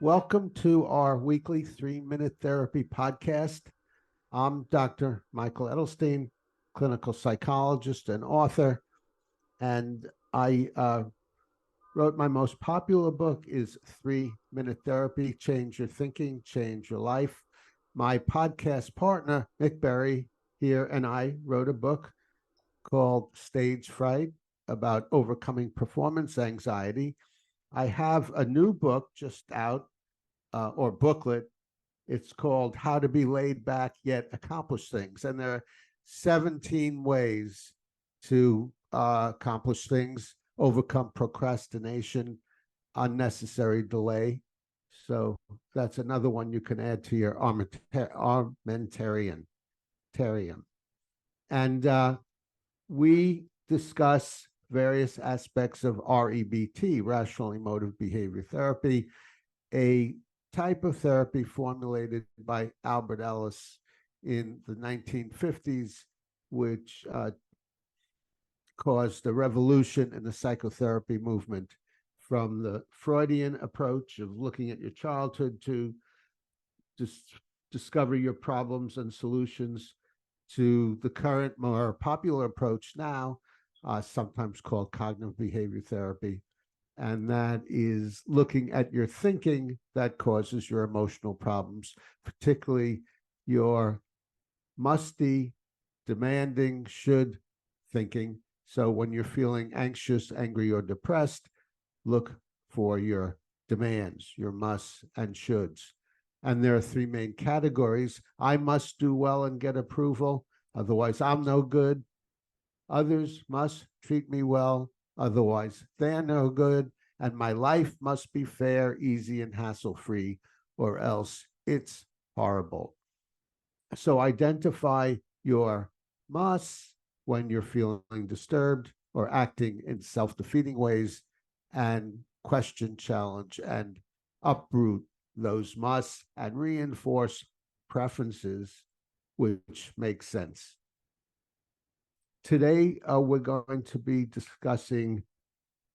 Welcome to our weekly 3-minute therapy podcast. I'm Dr. Michael Edelstein, clinical psychologist and author, and I wrote my most popular book is 3-Minute Therapy, Change Your Thinking, Change Your Life. My podcast partner, Mick Berry, here, and I wrote a book called Stage Fright about overcoming performance anxiety. I have a new book just out, or booklet. It's called How to Be Laid Back Yet Accomplish Things. And there are 17 ways to accomplish things, overcome procrastination, unnecessary delay. So that's another one you can add to your armamentarium. And we discuss various aspects of REBT, rational emotive behavior therapy, a type of therapy formulated by Albert Ellis in the 1950s, which caused a revolution in the psychotherapy movement, from the Freudian approach of looking at your childhood to discover your problems and solutions, to the current more popular approach now, sometimes called cognitive behavior therapy. And that is looking at your thinking that causes your emotional problems, particularly your musty, demanding, should thinking. So when you're feeling anxious, angry, or depressed, look for your demands, your musts and shoulds. And there are three main categories. I must do well and get approval, otherwise I'm no good. Others must treat me well, otherwise they're no good. And my life must be fair, easy, and hassle-free, or else it's horrible. So identify your musts when you're feeling disturbed or acting in self-defeating ways, and question, challenge, and uproot those musts and reinforce preferences which make sense. Today, we're going to be discussing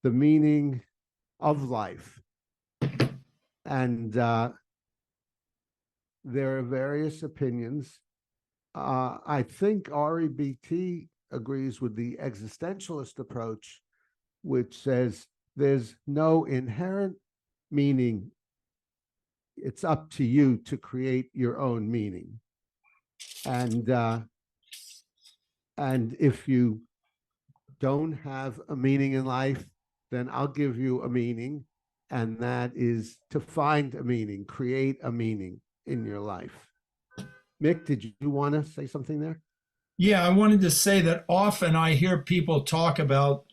the meaning of life. And there are various opinions. I think REBT agrees with the existentialist approach, which says there's no inherent meaning. It's up to you to create your own meaning. And if you don't have a meaning in life, then I'll give you a meaning, and that is to find a meaning, create a meaning in your life. Mick, did you want to say something there? Yeah, I wanted to say that often I hear people talk about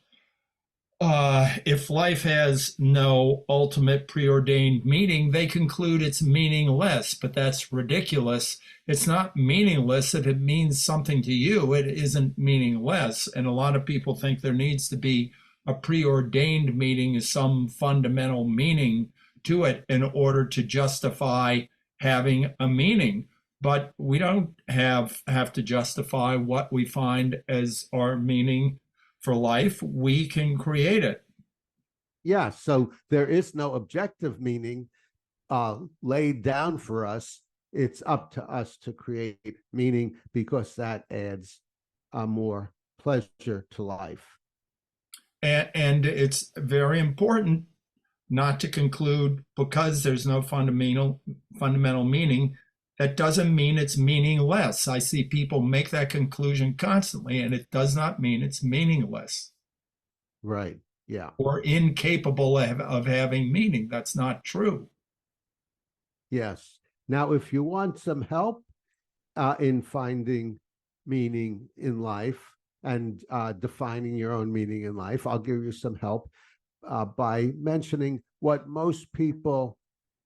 if life has no ultimate preordained meaning, they conclude it's meaningless, but that's ridiculous. It's not meaningless. If it means something to you, it isn't meaningless. And a lot of people think there needs to be a preordained meaning, some fundamental meaning to it in order to justify having a meaning. But we don't have to justify what we find as our meaning for life. We can create it. Yeah, so there is no objective meaning laid down for us. It's up to us to create meaning, because that adds more pleasure to life. And it's very important not to conclude because there's no fundamental meaning, that doesn't mean it's meaningless. I see people make that conclusion constantly, and it does not mean it's meaningless. Right. Yeah. Or incapable of having meaning. That's not true. Yes. Now, if you want some help in finding meaning in life and defining your own meaning in life, I'll give you some help by mentioning what most people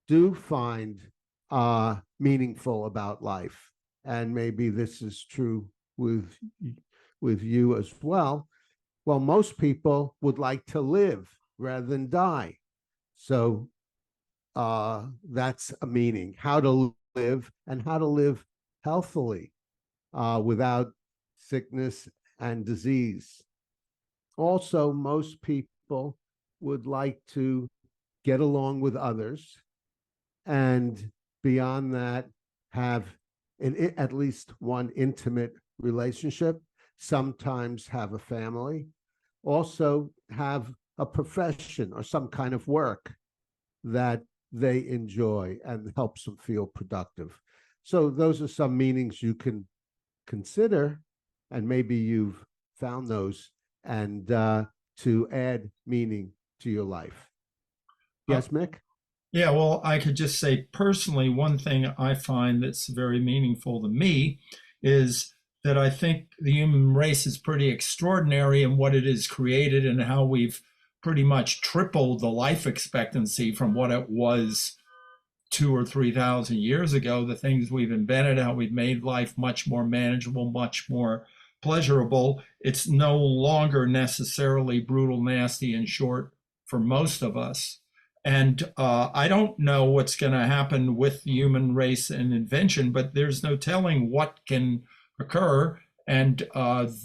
do find meaningful about life. And maybe this is true with you as well. Well, most people would like to live rather than die. So that's a meaning, how to live, and how to live healthily without sickness and disease. Also, most people would like to get along with others and beyond that, have at least one intimate relationship, sometimes have a family, also have a profession or some kind of work that they enjoy and helps them feel productive. So those are some meanings you can consider, and maybe you've found those, and to add meaning to your life. Uh, Yes, Mick? yeah, well, I could just say personally, one thing I find that's very meaningful to me is that I think the human race is pretty extraordinary in what it has created and how we've pretty much tripled the life expectancy from what it was 2 or 3 thousand years ago. The things we've invented, how we've made life much more manageable, much more pleasurable. It's no longer necessarily brutal, nasty, and short for most of us. And I don't know what's going to happen with the human race and invention, but there's no telling what can occur. And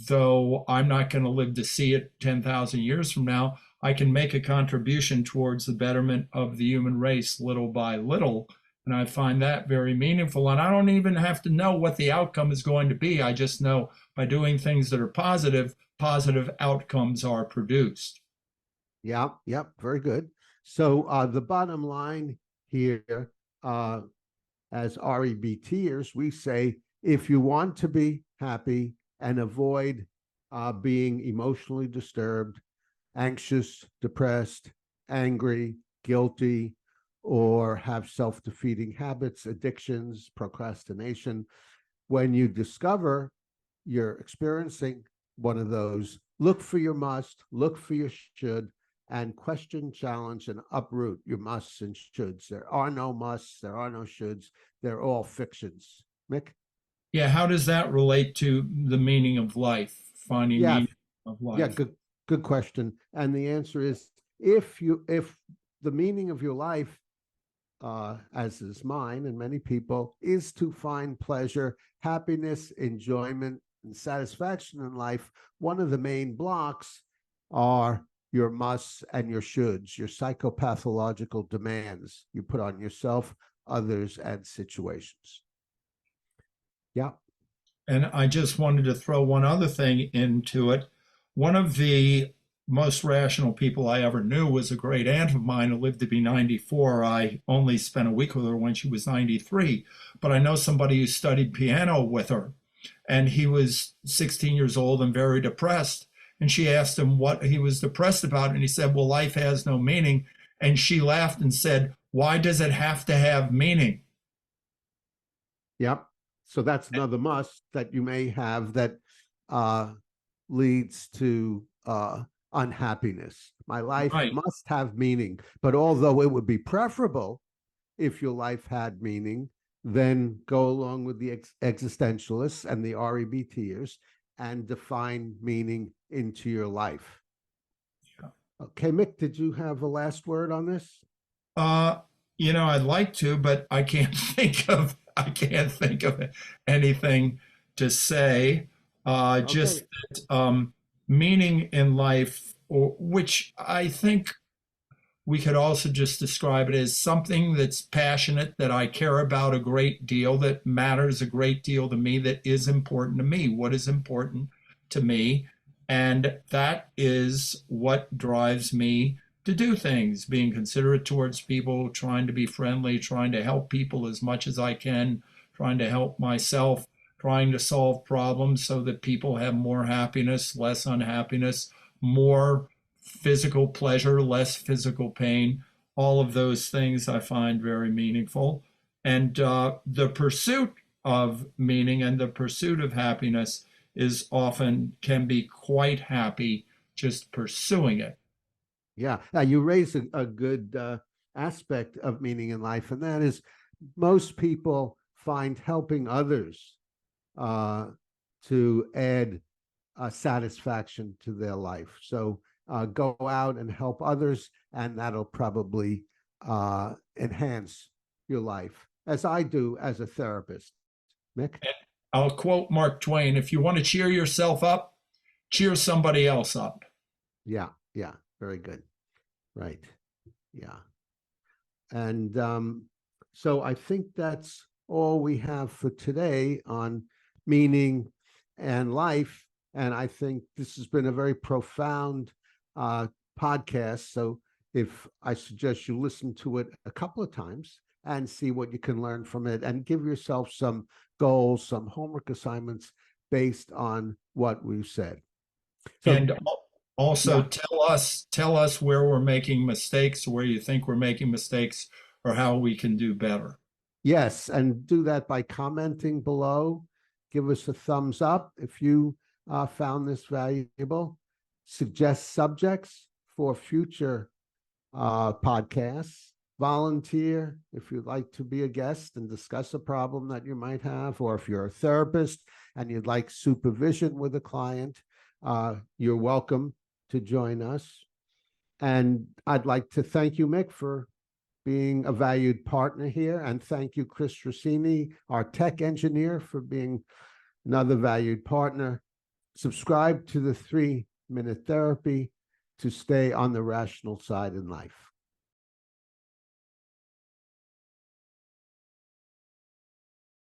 though I'm not going to live to see it 10,000 years from now, I can make a contribution towards the betterment of the human race little by little. And I find that very meaningful. And I don't even have to know what the outcome is going to be. I just know by doing things that are positive, positive outcomes are produced. Yeah, yep, very good. So the bottom line here, as REBTers, we say if you want to be happy and avoid being emotionally disturbed, anxious, depressed, angry, guilty, or have self-defeating habits, addictions, procrastination, when you discover you're experiencing one of those, look for your must, look for your should, and question, challenge, and uproot your musts and shoulds. There are no musts, there are no shoulds, they're all fictions. Mick? Yeah, how does that relate to the meaning of life, finding Yeah, meaning of yeah, life? good question. And the answer is if the meaning of your life, as is mine and many people, is to find pleasure, happiness, enjoyment, and satisfaction in life, one of the main blocks are your musts and your shoulds, your psychopathological demands you put on yourself, others, and situations. Yeah. And I just wanted to throw one other thing into it. One of the most rational people I ever knew was a great aunt of mine who lived to be 94. I only spent a week with her when she was 93, but I know somebody who studied piano with her, and he was 16 years old and very depressed. And she asked him what he was depressed about, and he said, "Well, life has no meaning." And she laughed and said, "Why does it have to have meaning?" Yep. So that's another must that you may have that uh, leads to unhappiness. My life Right. must have meaning, but although it would be preferable if your life had meaning, then go along with the existentialists and the REBTers and define meaning into your life. Okay, Mick, did you have a last word on this? Uh, I'd like to, but I can't think of anything to say. Okay. Just that meaning in life, or which I think we could also just describe it as something that's passionate, that I care about a great deal, that matters a great deal to me, that is important to me. What is important to me? And that is what drives me to do things, being considerate towards people, trying to be friendly, trying to help people as much as I can, trying to help myself, trying to solve problems so that people have more happiness, less unhappiness, more physical pleasure, less physical pain. All of those things I find very meaningful. And the pursuit of meaning and the pursuit of happiness is often can be quite happy just pursuing it. Yeah, you raise a good aspect of meaning in life, and that is most people find helping others uh, to add satisfaction to their life. So go out and help others, and that'll probably enhance your life, as I do as a therapist. Mick? I'll quote Mark Twain: if you want to cheer yourself up, cheer somebody else up. Yeah, yeah, very good. Right. Yeah. And So I think that's all we have for today on meaning and life. And I think this has been a very profound podcast. So if I suggest you listen to it a couple of times and see what you can learn from it and give yourself some goals, some homework assignments based on what we've said. So, And also yeah, tell us where we're making mistakes, where you think we're making mistakes, or how we can do better. yes, and do that by commenting below. Give us a thumbs up if you found this valuable. Suggest subjects for future podcasts. Volunteer if you'd like to be a guest and discuss a problem that you might have, or if you're a therapist and you'd like supervision with a client, you're welcome to join us. And I'd like to thank you, Mick, for being a valued partner here. And thank you, Chris Rossini, our tech engineer, for being another valued partner. Subscribe to the 3-Minute Therapy to stay on the rational side in life.